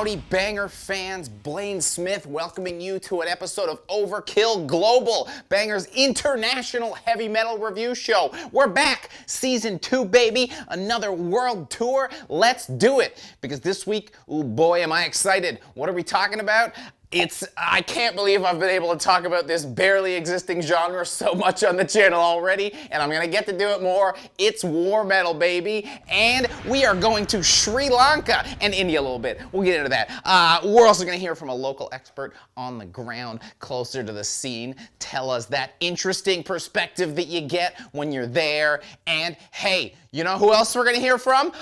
Howdy Banger fans, Blayne Smith welcoming you to an episode of Overkill Global, Banger's international heavy metal review show. We're back, season 2 baby, another world tour. Let's do it, because this week, oh boy am I excited. What are we talking about? I can't believe I've been able to talk about this barely existing genre so much on the channel already, and I'm gonna get to do it more. It's war metal, baby, and we are going to Sri Lanka and India a little bit. We'll get into that. We're also gonna hear from a local expert on the ground, closer to the scene, tell us that interesting perspective that you get when you're there, and hey, you know who else we're gonna hear from?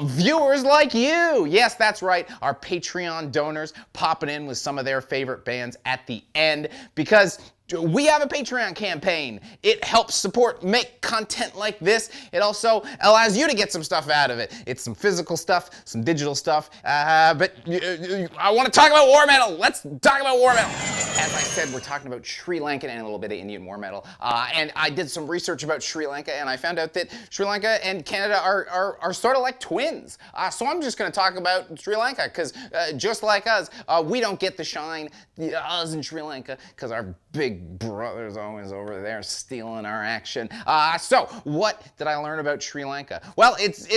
Viewers like you. Yes, that's right, our Patreon donors popping in with some of their favorite bands at the end, because we have a Patreon campaign. It helps support, make content like this. It also allows you to get some stuff out of it. It's some physical stuff, some digital stuff, but I want to talk about war metal. Let's talk about war metal. As I said, we're talking about Sri Lankan and a little bit of Indian war metal. And I did some research about Sri Lanka, and I found out that Sri Lanka and Canada are sort of like twins. So I'm just going to talk about Sri Lanka, because just like us, we don't get the shine, us in Sri Lanka, because our big brother's always over there stealing our action. So what did I learn about Sri Lanka? Well, it's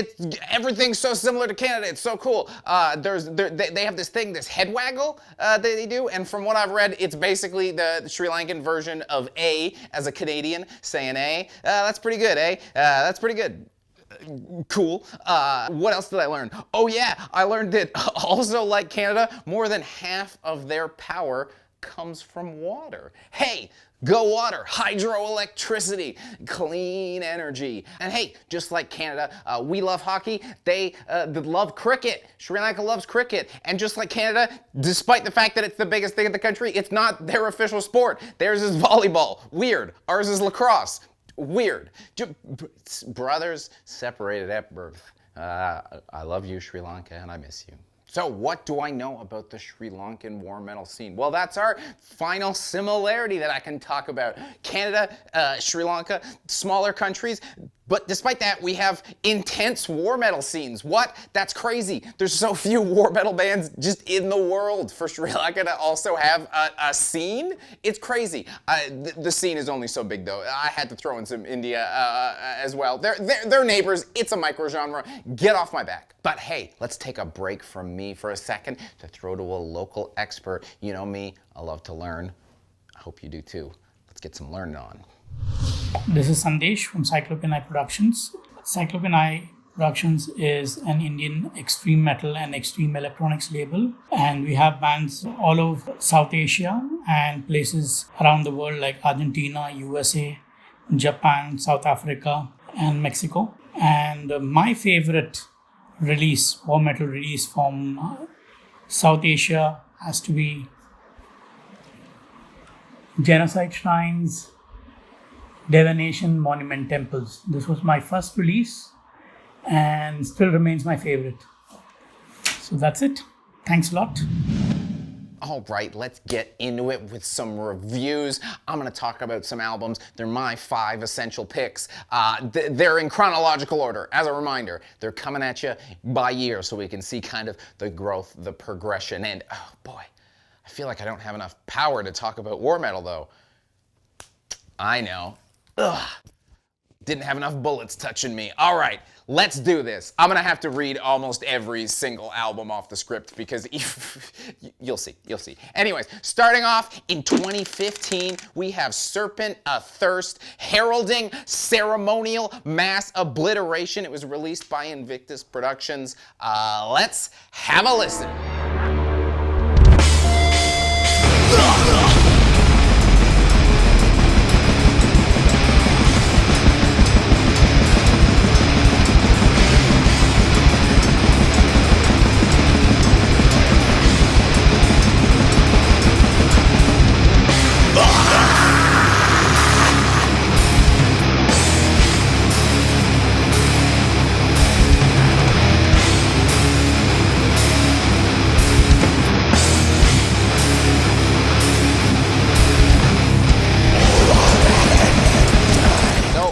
everything's so similar to Canada. It's so cool. They have this thing, this head waggle that they do, and from what I've read, it's basically the Sri Lankan version of A as a Canadian saying A. That's pretty good, eh? That's pretty good. Cool. What else did I learn? Oh yeah, I learned that also like Canada, more than half of their power comes from water. Hey, go water, hydroelectricity, clean energy. And hey, just like Canada, we love hockey, they love cricket. Sri Lanka loves cricket. And just like Canada, despite the fact that it's the biggest thing in the country, it's not their official sport. Theirs is volleyball. Weird. Ours is lacrosse. Weird. Brothers separated at birth. I love you, Sri Lanka, and I miss you. So what do I know about the Sri Lankan war metal scene? Well, that's our final similarity that I can talk about. Canada, Sri Lanka, smaller countries, but despite that, we have intense war metal scenes. What? That's crazy. There's so few war metal bands just in the world for Sri Lanka to also have a scene. It's crazy. The scene is only so big, though. I had to throw in some India as well. They're neighbors. It's a microgenre. Get off my back. But hey, let's take a break from me for a second to throw to a local expert. You know me, I love to learn. I hope you do too. Let's get some learning on. This is Sandesh from Cyclopean Eye Productions. Cyclopean Eye Productions is an Indian extreme metal and extreme electronics label, and we have bands all over South Asia and places around the world like Argentina, USA, Japan, South Africa, and Mexico. And my favorite release, war metal release from South Asia has to be Genocide Shrines, Divination Monument Temples. This was my first release and still remains my favorite. So that's it. Thanks a lot. All right, let's get into it with some reviews. I'm gonna talk about some albums. They're my 5 essential picks. They're in chronological order. As a reminder, they're coming at you by year so we can see kind of the growth, the progression, and oh boy, I feel like I don't have enough power to talk about war metal though. I know. Ugh. Didn't have enough bullets touching me. All right, let's do this. I'm gonna have to read almost every single album off the script because you'll see. Anyways, starting off in 2015, we have Serpents A Thirst, Heralding, Ceremonial, Mass Obliteration. It was released by Invictus Productions. Let's have a listen.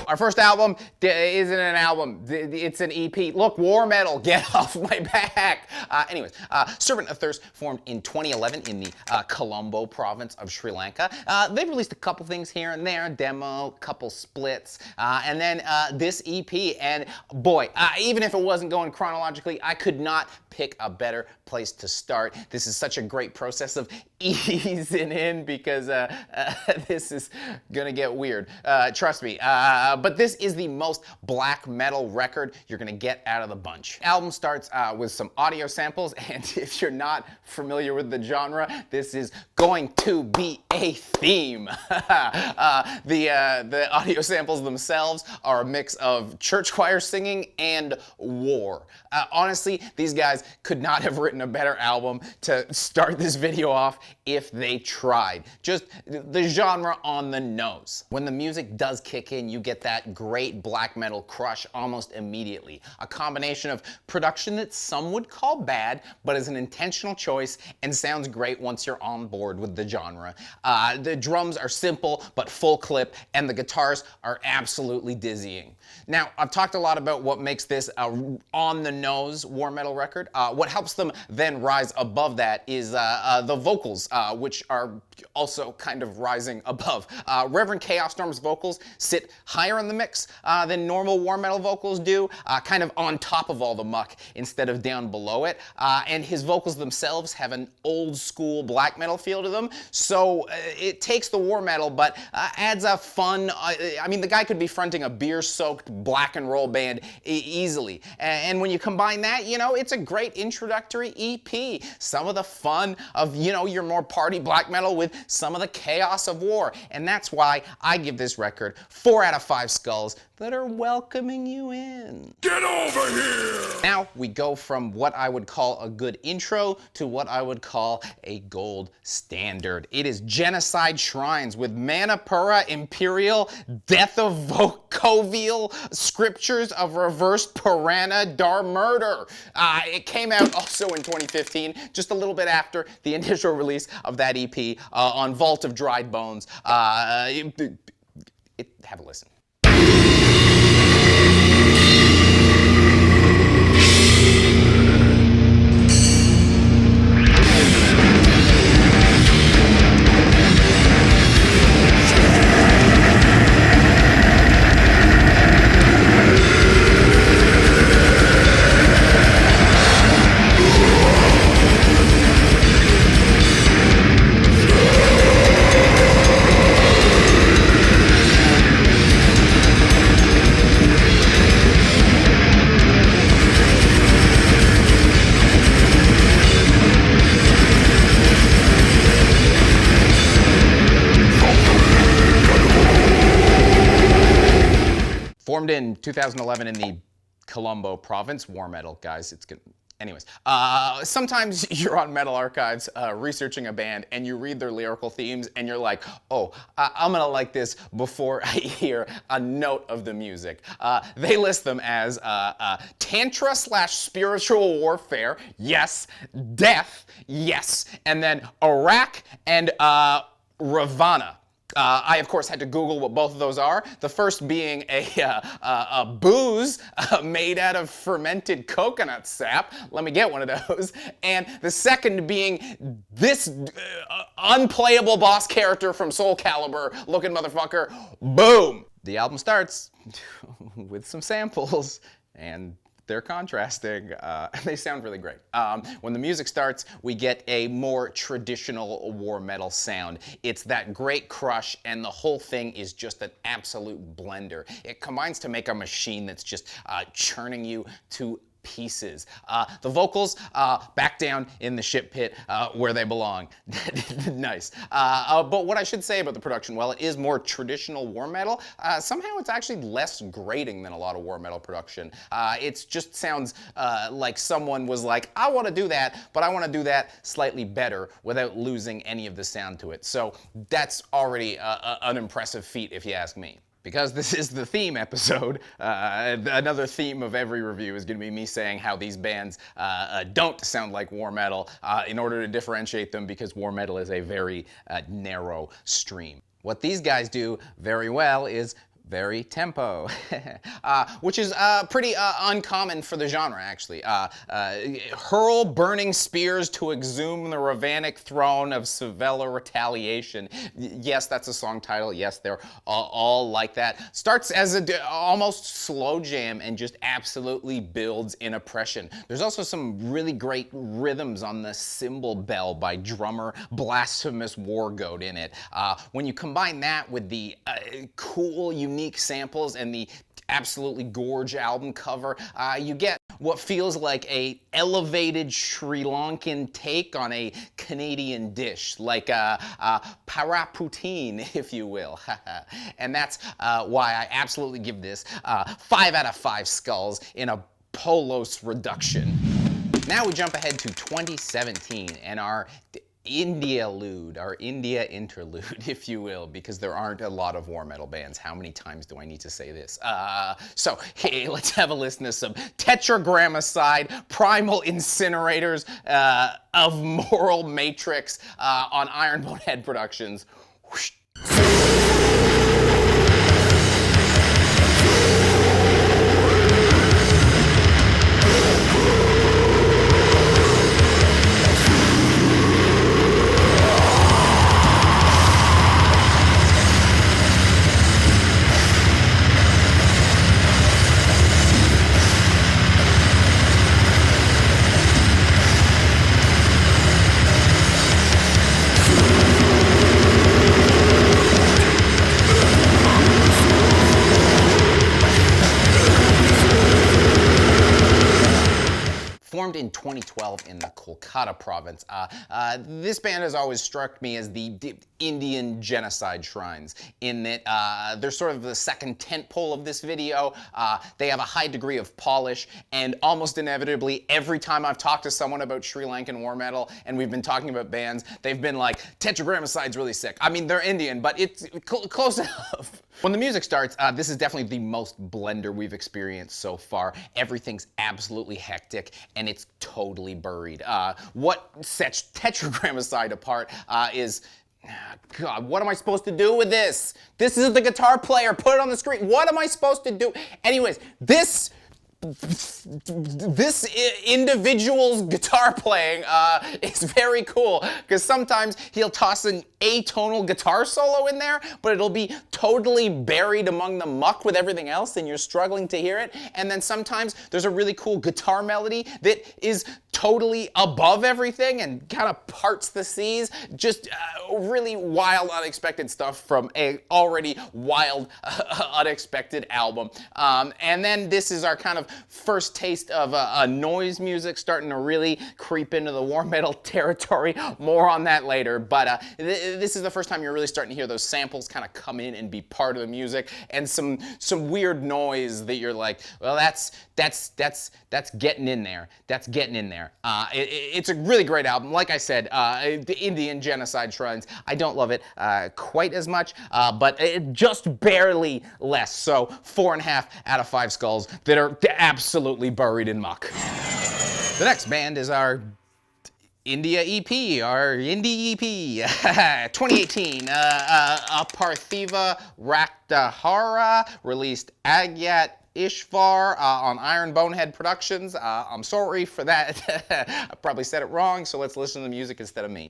our first album isn't an album, it's an EP. Look, War Metal, get off my back. Anyways, Serpents Athirst formed in 2011 in the Colombo province of Sri Lanka. They've released a couple things here and there, a demo, couple splits, and then this EP. And boy, even if it wasn't going chronologically, I could not pick a better place to start. This is such a great process of easing in because this is gonna get weird. Trust me. But this is the most black metal record you're gonna get out of the bunch. Album starts with some audio samples, and if you're not familiar with the genre, this is going to be a theme. The audio samples themselves are a mix of church choir singing and war. Honestly, these guys could not have written a better album to start this video off if they tried. Just the genre on the nose. When the music does kick in, you get that great black metal crush almost immediately. A combination of production that some would call bad, but is an intentional choice and sounds great once you're on board with the genre. The drums are simple but full clip, and the guitars are absolutely dizzying. Now, I've talked a lot about what makes this a on-the-nose war metal record. What helps them then rise above that is the vocals, which are also kind of rising above. Reverend Chaos Storm's vocals sit higher in the mix than normal war metal vocals do, kind of on top of all the muck instead of down below it. And his vocals themselves have an old school black metal feel to them, so it takes the war metal but adds a fun, I mean, the guy could be fronting a beer-soaked black and roll band easily. And when you combine that, you know, it's a great introductory EP. Some of the fun of, you know, your more party black metal with some of the chaos of war. And that's why I give this record 4 out of 5 skulls that are welcoming you in. Get over here! Now we go from what I would call a good intro to what I would call a gold standard. It is Genocide Shrines with Manipura Imperial, Deathevokovil, Scriptures of Reversed Puraana, Dharmurder. It came out also in 2015, just a little bit after the initial release of that EP on Vault of Dried Bones. Have a listen. Formed in 2011 in the Colombo province, war metal, guys, it's good. Anyways, sometimes you're on Metal Archives researching a band and you read their lyrical themes and you're like, oh, I'm gonna like this before I hear a note of the music. They list them as Tantra/spiritual warfare, yes, death, yes, and then Iraq and Ravana. I, of course, had to Google what both of those are. The first being a booze made out of fermented coconut sap. Let me get one of those. And the second being this unplayable boss character from Soul Calibur looking motherfucker. Boom! The album starts with some samples, and they're contrasting, and they sound really great. When the music starts, we get a more traditional war metal sound. It's that great crush, and the whole thing is just an absolute blender. It combines to make a machine that's just churning you to pieces. The vocals back down in the shit pit where they belong. Nice. But what I should say about the production, while it is more traditional war metal, somehow it's actually less grating than a lot of war metal production. It just sounds like someone was like, I want to do that, but I want to do that slightly better without losing any of the sound to it. So that's already an impressive feat if you ask me. Because this is the theme episode, another theme of every review is going to be me saying how these bands don't sound like war metal in order to differentiate them, because war metal is a very narrow stream. What these guys do very well is very tempo, which is pretty uncommon for the genre, actually. Hurl burning spears to exhume the Ravanic throne of Sevilla retaliation. Yes, that's a song title. Yes, they're all like that. Starts as a almost slow jam and just absolutely builds in oppression. There's also some really great rhythms on the cymbal bell by drummer Blasphemous Wargoat in it. When you combine that with the cool, unique samples and the absolutely gorge album cover, you get what feels like a elevated Sri Lankan take on a Canadian dish, like parapoutine, if you will. And that's why I absolutely give this 5 out of 5 skulls in a Polos Reduction. Now we jump ahead to 2017 and our India interlude, if you will, because there aren't a lot of war metal bands. How many times do I need to say this? So, hey, let's have a listen to some Tetragrammacide, Primal Incinerators of Moral Matrix on Bonehead Productions. Whoosh. Formed in 2012 in the Kolkata province, this band has always struck me as the Indian Genocide Shrines, in that they're sort of the second tentpole of this video. They have a high degree of polish, and almost inevitably, every time I've talked to someone about Sri Lankan war metal, and we've been talking about bands, they've been like, Tetragrammicide's really sick. I mean, they're Indian, but it's close enough. When the music starts, this is definitely the most Blender we've experienced so far. Everything's absolutely hectic, and it's totally buried. What sets Tetragrammacide apart is, God, what am I supposed to do with this? This is the guitar player. Put it on the screen. What am I supposed to do? Anyways, this individual's guitar playing is very cool, because sometimes he'll toss an atonal guitar solo in there, but it'll be totally buried among the muck with everything else and you're struggling to hear it. And then sometimes there's a really cool guitar melody that is totally above everything and kind of parts the seas. Just really wild, unexpected stuff from a already wild, unexpected album. And then this is our kind of first taste of a noise music starting to really creep into the war metal territory. More on that later, but this is the first time you're really starting to hear those samples kind of come in and be part of the music, and some weird noise that you're like, well, that's getting in there. That's getting in there. It's a really great album. Like I said, the Indian Genocide Shrines, I don't love it quite as much, but just barely less. So 4.5 out of 5 skulls that are absolutely buried in muck. The next band is our India EP, our indie EP, 2018, Aparthiva Raktadhara released Agyat Ishvar on Bonehead Productions. I'm sorry for that. I probably said it wrong, so let's listen to the music instead of me.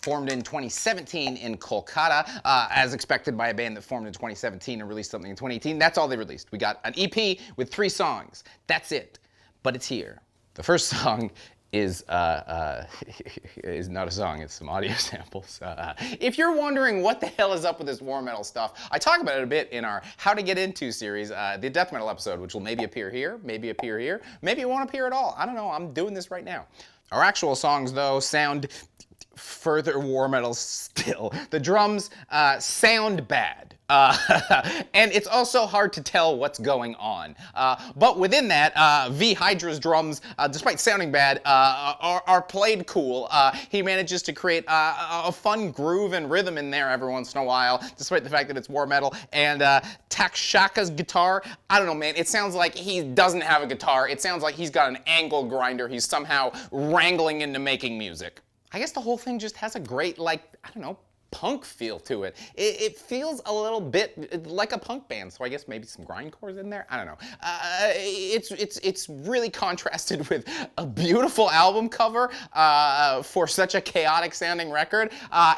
Formed in 2017 in Kolkata, as expected by a band that formed in 2017 and released something in 2018. That's all they released. We got an EP with 3 songs. That's it. But it's here. The first song is not a song, it's some audio samples. If you're wondering what the hell is up with this war metal stuff, I talk about it a bit in our How to Get Into series, the death metal episode, which will maybe appear here, maybe appear here, maybe it won't appear at all. I don't know, I'm doing this right now. Our actual songs, though, sound further war metal still. The drums sound bad. And it's also hard to tell what's going on. But within that, V Hydra's drums, despite sounding bad, are played cool. He manages to create a fun groove and rhythm in there every once in a while, despite the fact that it's war metal. And Takshaka's guitar, I don't know, man, it sounds like he doesn't have a guitar. It sounds like he's got an angle grinder he's somehow wrangling into making music. I guess the whole thing just has a great, like, I don't know, punk feel to it. It feels a little bit like a punk band, so I guess maybe some grindcore's in there. I don't know. It's really contrasted with a beautiful album cover for such a chaotic sounding record,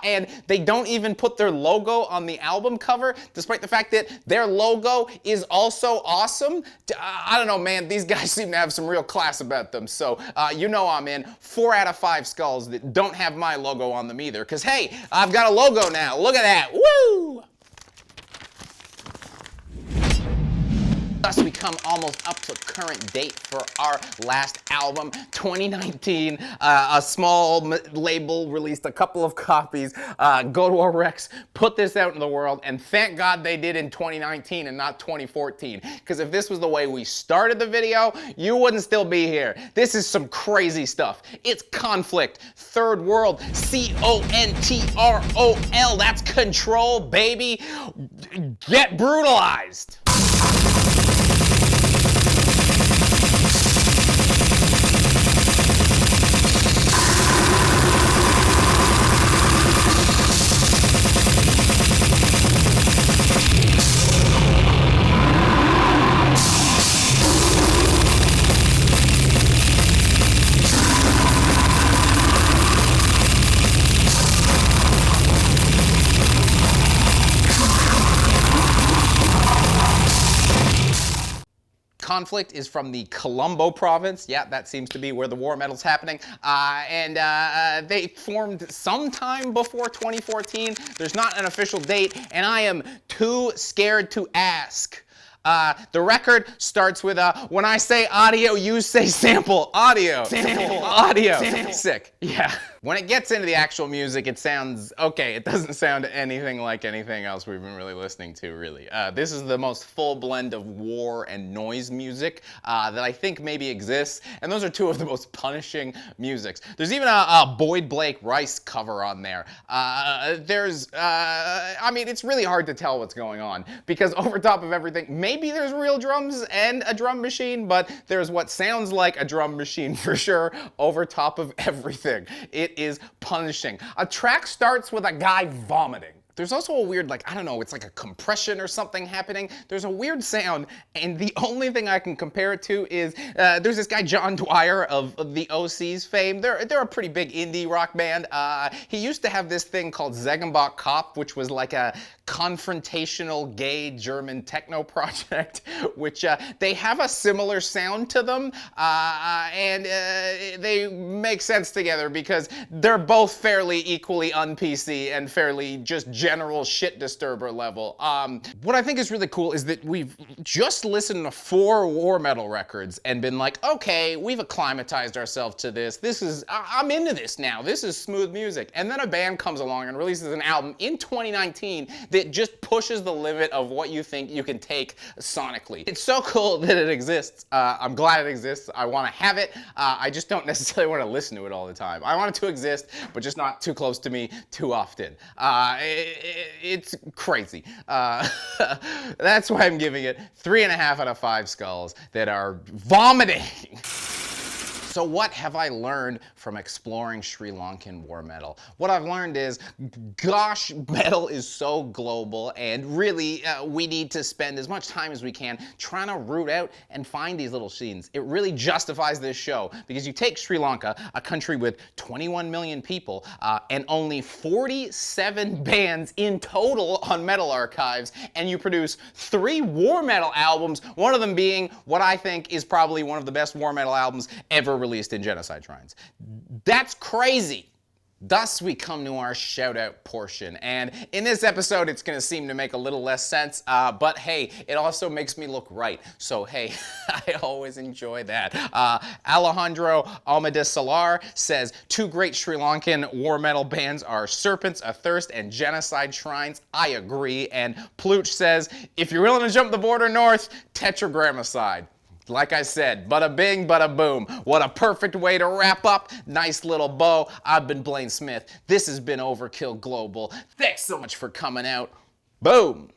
and they don't even put their logo on the album cover, despite the fact that their logo is also awesome. I don't know, man. These guys seem to have some real class about them, so you know I'm in. 4 out of 5 skulls that don't have my logo on them either, because hey, I've got a logo now. Look at that. Woo! Thus, we come almost up to current date for our last album, 2019. A small label released a couple of copies. GoatowaRex put this out in the world, and thank God they did in 2019 and not 2014. Because if this was the way we started the video, you wouldn't still be here. This is some crazy stuff. It's Konflict, Third World, C.O.N.T.R.O.L. That's control, baby. Get brutalized. Konflict is from the Colombo province. Yeah, that seems to be where the war metal's happening. And they formed sometime before 2014. There's not an official date, and I am too scared to ask. The record starts with when I say audio, you say sample. Audio. Sample. Audio. Sample. Sick. Yeah. When it gets into the actual music, it sounds okay. It doesn't sound anything like anything else we've been really listening to, really. This is the most full blend of war and noise music that I think maybe exists, and those are two of the most punishing musics. There's even a Boyd Blake Rice cover on there. I mean, it's really hard to tell what's going on, because over top of everything, maybe there's real drums and a drum machine, but there's what sounds like a drum machine for sure over top of everything. It is punishing. A track starts with a guy vomiting. There's also a weird, like, I don't know, it's like a compression or something happening. There's a weird sound, and the only thing I can compare it to is there's this guy John Dwyer of the OC's fame. They're a pretty big indie rock band. He used to have this thing called Ziegenbock Cop, which was like a confrontational gay German techno project, which they have a similar sound to them, and they make sense together because they're both fairly equally un-PC and fairly just general shit disturber level. What I think is really cool is that we've just listened to 4 war metal records and been like, okay, we've acclimatized ourselves to this. I'm into this now. This is smooth music. And then a band comes along and releases an album in 2019 that just pushes the limit of what you think you can take sonically. It's so cool that it exists. I'm glad it exists. I want to have it. I just don't necessarily want to listen to it all the time. I want it to exist, but just not too close to me too often. It's crazy. That's why I'm giving it 3.5 out of 5 skulls that are vomiting. So what have I learned from exploring Sri Lankan war metal? What I've learned is, gosh, metal is so global, and really we need to spend as much time as we can trying to root out and find these little scenes. It really justifies this show, because you take Sri Lanka, a country with 21 million people, and only 47 bands in total on Metal Archives, and you produce 3 war metal albums, one of them being what I think is probably one of the best war metal albums ever released in Genocide Shrines. That's crazy. Thus, we come to our shout out portion. And in this episode, it's going to seem to make a little less sense, but hey, it also makes me look right. So, hey, I always enjoy that. Alejandro Almeida-Salar says, two great Sri Lankan war metal bands are Serpents Athirst and Genocide Shrines. I agree. And Pluch says, if you're willing to jump the border north, Tetragrammacide. Like I said, bada bing, bada boom. What a perfect way to wrap up. Nice little bow. I've been Blayne Smith. This has been Overkill Global. Thanks so much for coming out. Boom.